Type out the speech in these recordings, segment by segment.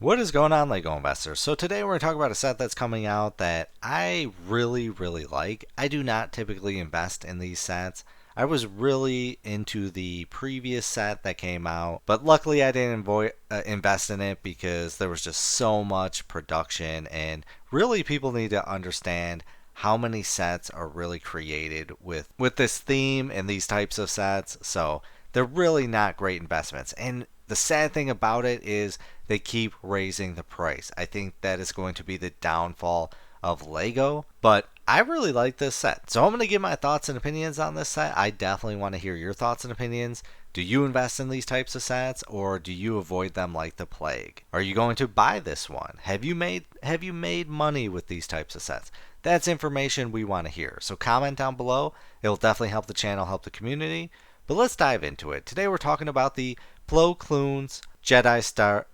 What is going on, LEGO investors? So today we're going to talk about a set that's coming out that I really like. I do not typically invest in these sets. I was really into the previous set that came out, but luckily I didn't invest in it because there was just so much production, and really people need to understand how many sets are really created with this theme and these types of sets. So they're really not great investments. And the sad thing about it is they keep raising the price. I think that is going to be the downfall of LEGO, but I really like this set. So I'm going to give my thoughts and opinions on this set. I definitely want to hear your thoughts and opinions. Do you invest in these types of sets, or do you avoid them like the plague? Are you going to buy this one? Have you made money with these types of sets? That's information we want to hear. So comment down below. It'll definitely help the channel, help the community. But let's dive into it. Today we're talking about the Plo Koon's Jedi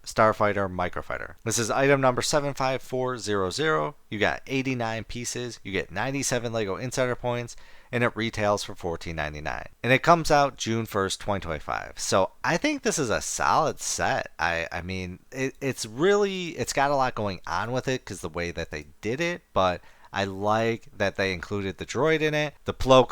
Starfighter Microfighter. This is item number 75400. You got 89 pieces, you get 97 LEGO Insider points, and it retails for $14.99. And it comes out June 1st, 2025. So I think this is a solid set. I mean, it's got a lot going on with it because the way that they did it, but I like that they included the droid in it. The Plo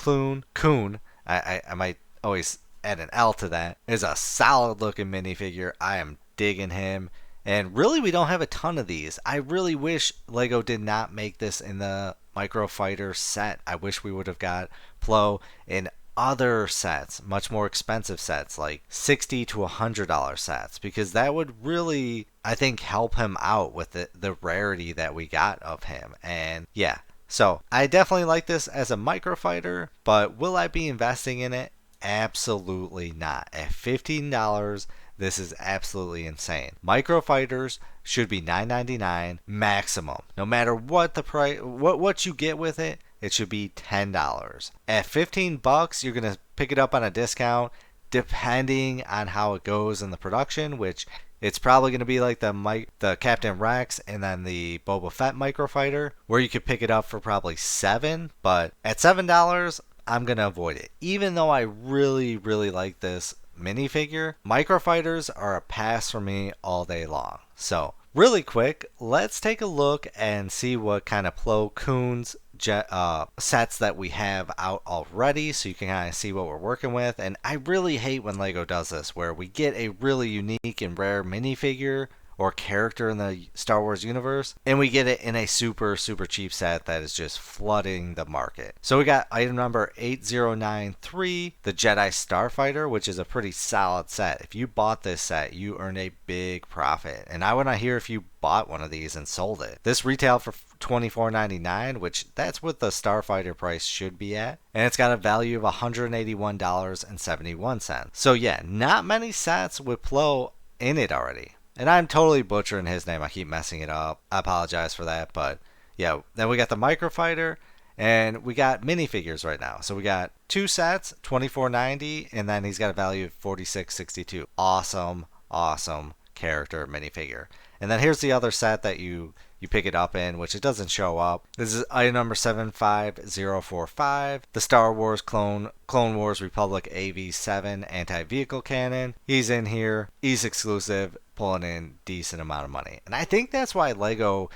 Koon, I might always add an L to that, is a solid looking minifigure. I am digging him. And really, we don't have a ton of these. I really wish LEGO did not make this in the Microfighter set. I wish we would have got Plo in other sets, much more expensive sets, like $60 to $100 sets, because that would really, I think, help him out with the rarity that we got of him. And yeah, so I definitely like this as a Microfighter, but will I be investing in it? Absolutely not. At $15, this is absolutely insane. Microfighters should be $9.99 maximum. No matter what the price, what you get with it, it should be $10. At $15, you're gonna pick it up on a discount, depending on how it goes in the production, which it's probably going to be like the Captain Rex and then the Boba Fett Microfighter, where you could pick it up for probably $7. But at $7, I'm going to avoid it. Even though I really like this minifigure, Microfighters are a pass for me all day long. So really quick, let's take a look and see what kind of Plo Koon's sets that we have out already, so you can kind of see what we're working with. And I really hate when LEGO does this, where we get a really unique and rare minifigure or character in the Star Wars universe, and we get it in a super cheap set that is just flooding the market. So we got item number 8093, the Jedi Starfighter, which is a pretty solid set. If you bought this set, you earned a big profit, and I want to hear if you bought one of these and sold it. This retailed for $24.99, which that's what the Starfighter price should be at, and it's got a value of $181.71. So yeah, not many sets with Plo in it already. And I'm totally butchering his name. I keep messing it up. I apologize for that. But yeah, then we got the Microfighter, and we got minifigures right now. So we got two sets, $24.90, and then he's got a value of $46.62. Awesome character minifigure. And then here's the other set that you pick it up in, which it doesn't show up. This is item number 75045, the Star Wars Clone Wars Republic AV7 anti-vehicle cannon. He's in here. He's exclusive, pulling in decent amount of money. And I think that's why LEGO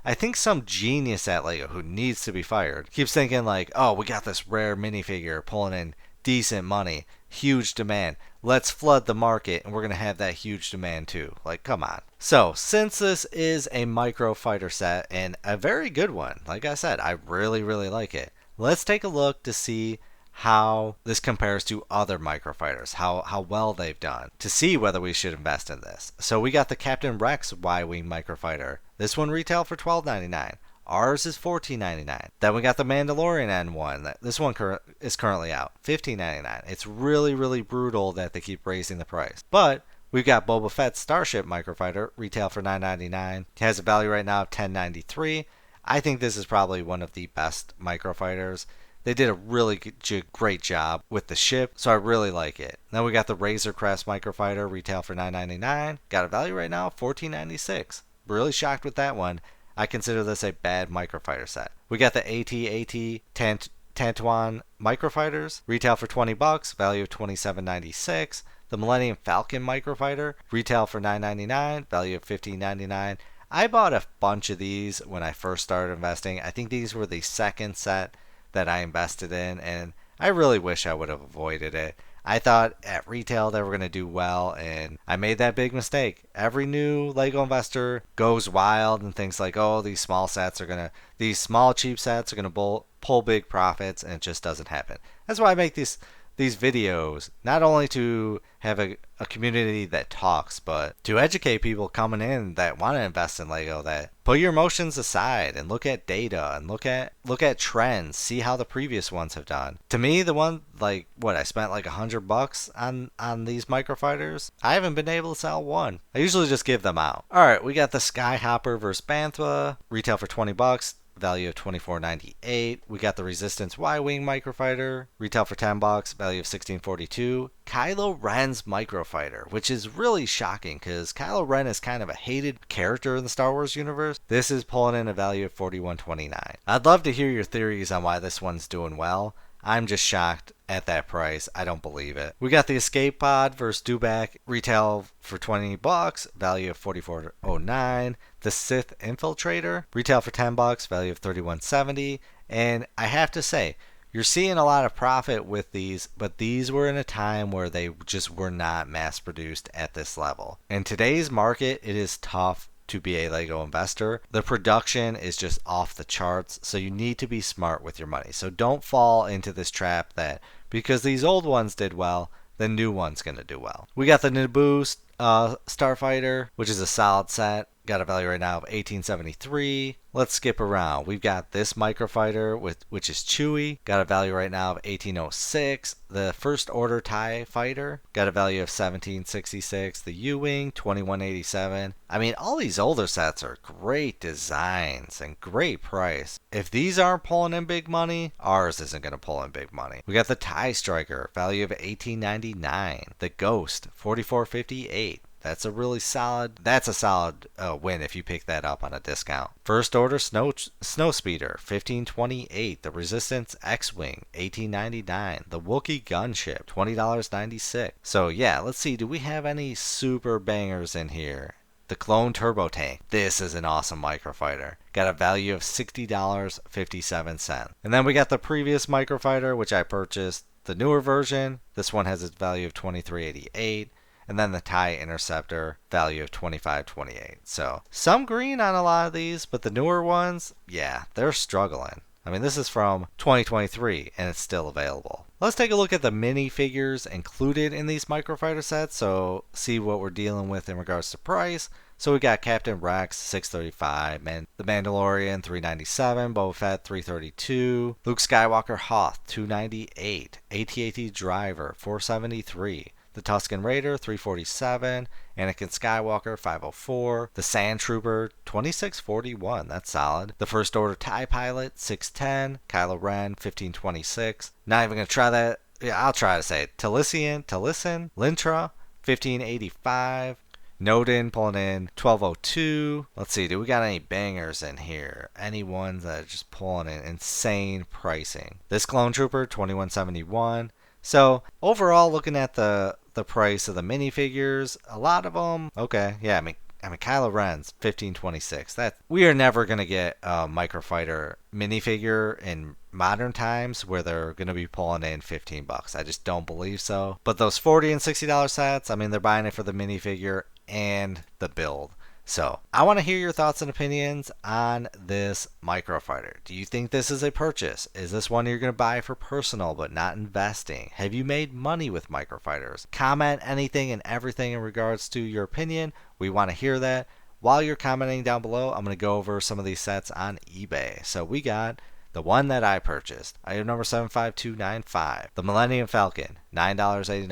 I think some genius at LEGO who needs to be fired keeps thinking like, oh, we got this rare minifigure pulling in decent money, huge demand. Let's flood the market, and we're going to have that huge demand too. Like, come on. So, since this is a Microfighter set, and a very good one, like I said, I really like it. Let's take a look to see how this compares to other Microfighters, how well they've done, to see whether we should invest in this. So we got the Captain Rex Y-Wing Microfighter. This one retailed for $12.99. Ours is $14.99. Then we got the Mandalorian N1. This one is currently out, $15.99. It's really brutal that they keep raising the price. But we've got Boba Fett's Starship Microfighter, retail for $9.99. It has a value right now of $10.93. I think this is probably one of the best Microfighters. They did a really great job with the ship, so I really like it. Then we got the Razor Crest Microfighter, retail for $9.99. Got a value right now of $14.96. Really shocked with that one. I consider this a bad Microfighter set. We got the AT-AT Tantuan Microfighters, retail for $20, value of $27.96. The Millennium Falcon Microfighter, retail for $9.99, value of $15.99. I bought a bunch of these when I first started investing. I think these were the second set that I invested in, and I really wish I would have avoided it. I thought at retail they were going to do well, and I made that big mistake. Every new Lego investor goes wild and thinks like, oh, these small cheap sets are going to pull big profits, and it just doesn't happen. That's why I make these videos, not only to have a community that talks, but to educate people coming in that want to invest in Lego, that put your emotions aside and look at data and look at trends, see how the previous ones have done. To me, the one like what I spent like $100 on these Microfighters, I haven't been able to sell one. I usually just give them out. All right, we got the Skyhopper versus Bantha, retail for $20. Value of $24.98. We got the Resistance Y-Wing Microfighter, retail for $10, value of $16.42. Kylo Ren's Microfighter, which is really shocking because Kylo Ren is kind of a hated character in the Star Wars universe. This is pulling in a value of $41.29. I'd love to hear your theories on why this one's doing well. I'm just shocked at that price. I don't believe it. We got the Escape Pod versus Dewback, retail for $20, value of $44.09. The Sith Infiltrator, retail for $10, value of $31.70. And I have to say, you're seeing a lot of profit with these, but these were in a time where they just were not mass produced at this level. In today's market, it is tough to be a Lego investor. The production is just off the charts, so you need to be smart with your money. So don't fall into this trap that because these old ones did well, the new one's going to do well. We got the Naboo Starfighter, which is a solid set. Got a value right now of $18.73. Let's skip around. We've got this Microfighter, which is Chewie. Got a value right now of $18.06. The First Order TIE Fighter. Got a value of $17.66. The U-Wing, $21.87. I mean, all these older sets are great designs and great price. If these aren't pulling in big money, ours isn't going to pull in big money. We got the TIE Striker, value of $18.99. The Ghost, $44.58. That's a solid win if you pick that up on a discount. First Order Snowspeeder, $15.28. The Resistance X-Wing, $18.99. The Wookiee Gunship, $20.96. So yeah, let's see. Do we have any super bangers in here? The Clone Turbo Tank. This is an awesome Microfighter. Got a value of $60.57. And then we got the previous Microfighter, which I purchased. The newer version. This one has its value of $23.88. And then the TIE Interceptor, value of $25.28. So some green on a lot of these, but the newer ones, yeah, they're struggling. I mean, this is from 2023, and it's still available. Let's take a look at the minifigures included in these Microfighter sets, so see what we're dealing with in regards to price. So we got Captain Rex, $635, The Mandalorian, $397, Boba Fett, $332, Luke Skywalker Hoth, $298, AT-AT Driver, $473, the Tusken Raider, $347, Anakin Skywalker, $504, the Sand Trooper, $2641, that's solid, the First Order TIE Pilot, $610, Kylo Ren, $1526, not even going to try that, yeah, I'll try to say it, Talisian, Lintra, $1585, Nodin pulling in $1202. Let's see, do we got any bangers in here? Any ones that are just pulling in insane pricing? This Clone Trooper, $2171. So overall, looking at the price of the minifigures, a lot of them, okay, yeah, I mean Kylo Ren's $1526. That we are never gonna get a Microfighter minifigure in modern times where they're gonna be pulling in $15. I just don't believe so. But those $40 and $60 sets, I mean, they're buying it for the minifigure and the build. So I want to hear your thoughts and opinions on this Microfighter. Do you think this is a purchase? Is this one you're going to buy for personal but not investing? Have you made money with Microfighters? Comment anything and everything in regards to your opinion. We want to hear that. While you're commenting down below, I'm going to go over some of these sets on eBay. So we got the one that I purchased, item number 75295, the Millennium Falcon, $9.89,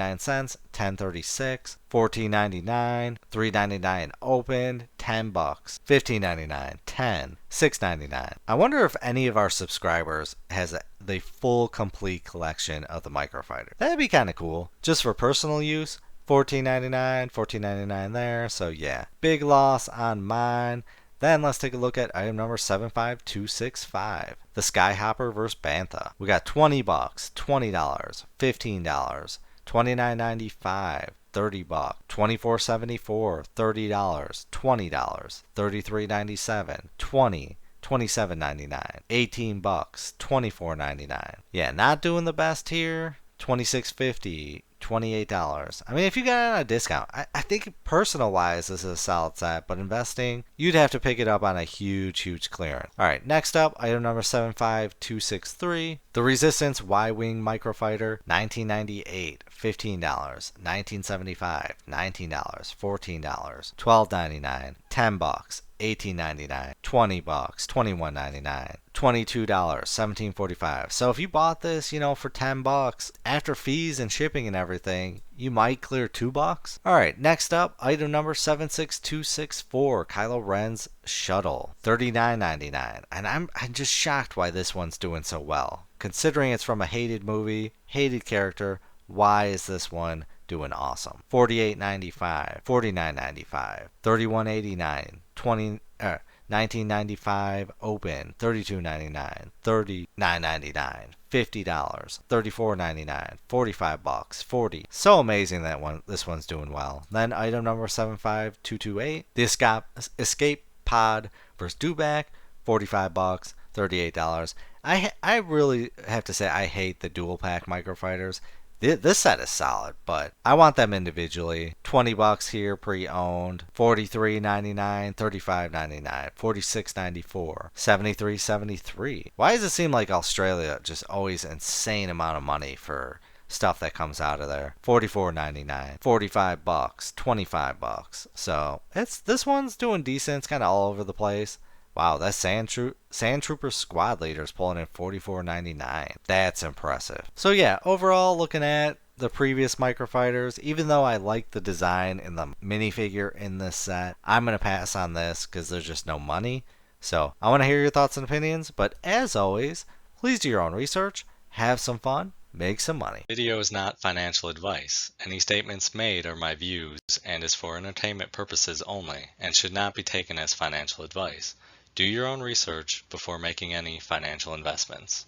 $10.36, $14.99, $3.99 opened, $10, $15.99, $10, $6.99. I wonder if any of our subscribers has the full complete collection of the Microfighter. That'd be kind of cool, just for personal use. $14.99, $14.99 there. So yeah, big loss on mine. Then let's take a look at item number 75265, the Skyhopper vs. Bantha. We got $20, $20, $15, $29.95, $30, 24.74, $30, $20, 33.97, 20, 27.99, 18 bucks, 24.99. Yeah, not doing the best here. 26.50, $28. I mean, if you got it on a discount, I think personal wise this is a solid set, but investing, you'd have to pick it up on a huge clearance. Alright, next up, item number 75263, the Resistance Y-Wing Microfighter, 1998, $15, 1975, $19, $14, $12.99, 10 bucks, $18.99, 20 bucks, $21.99, $22, $17.45. So if you bought this, for 10 bucks, after fees and shipping and everything, you might clear $2. Alright, next up, item number 76264, Kylo Ren's Shuttle, $39.99. And I'm just shocked why this one's doing so well. Considering it's from a hated movie, hated character, why is this one doing awesome? $48.95, $49.95, $31.89, 1995 open, $32.99, $39.99, $50, $34.99, $45, $40. So amazing that this one's doing well. Then item number 75228, the Escape Pod vs. Dewback, $45, $38. I really have to say I hate the dual pack microfighters. This set is solid, but I want them individually. 20 bucks here pre-owned, $43.99, $35.99, $46.94, $73.73. Why does it seem like Australia just always insane amount of money for stuff that comes out of there? $44.99, 45 bucks, 25 bucks. So this one's doing decent. It's kind of all over the place. Wow, that Sand Trooper squad leader's pulling in $44.99. That's impressive. So yeah, overall, looking at the previous Microfighters, even though I like the design and the minifigure in this set, I'm going to pass on this because there's just no money. So I want to hear your thoughts and opinions, but as always, please do your own research, have some fun, make some money. Video is not financial advice. Any statements made are my views and is for entertainment purposes only and should not be taken as financial advice. Do your own research before making any financial investments.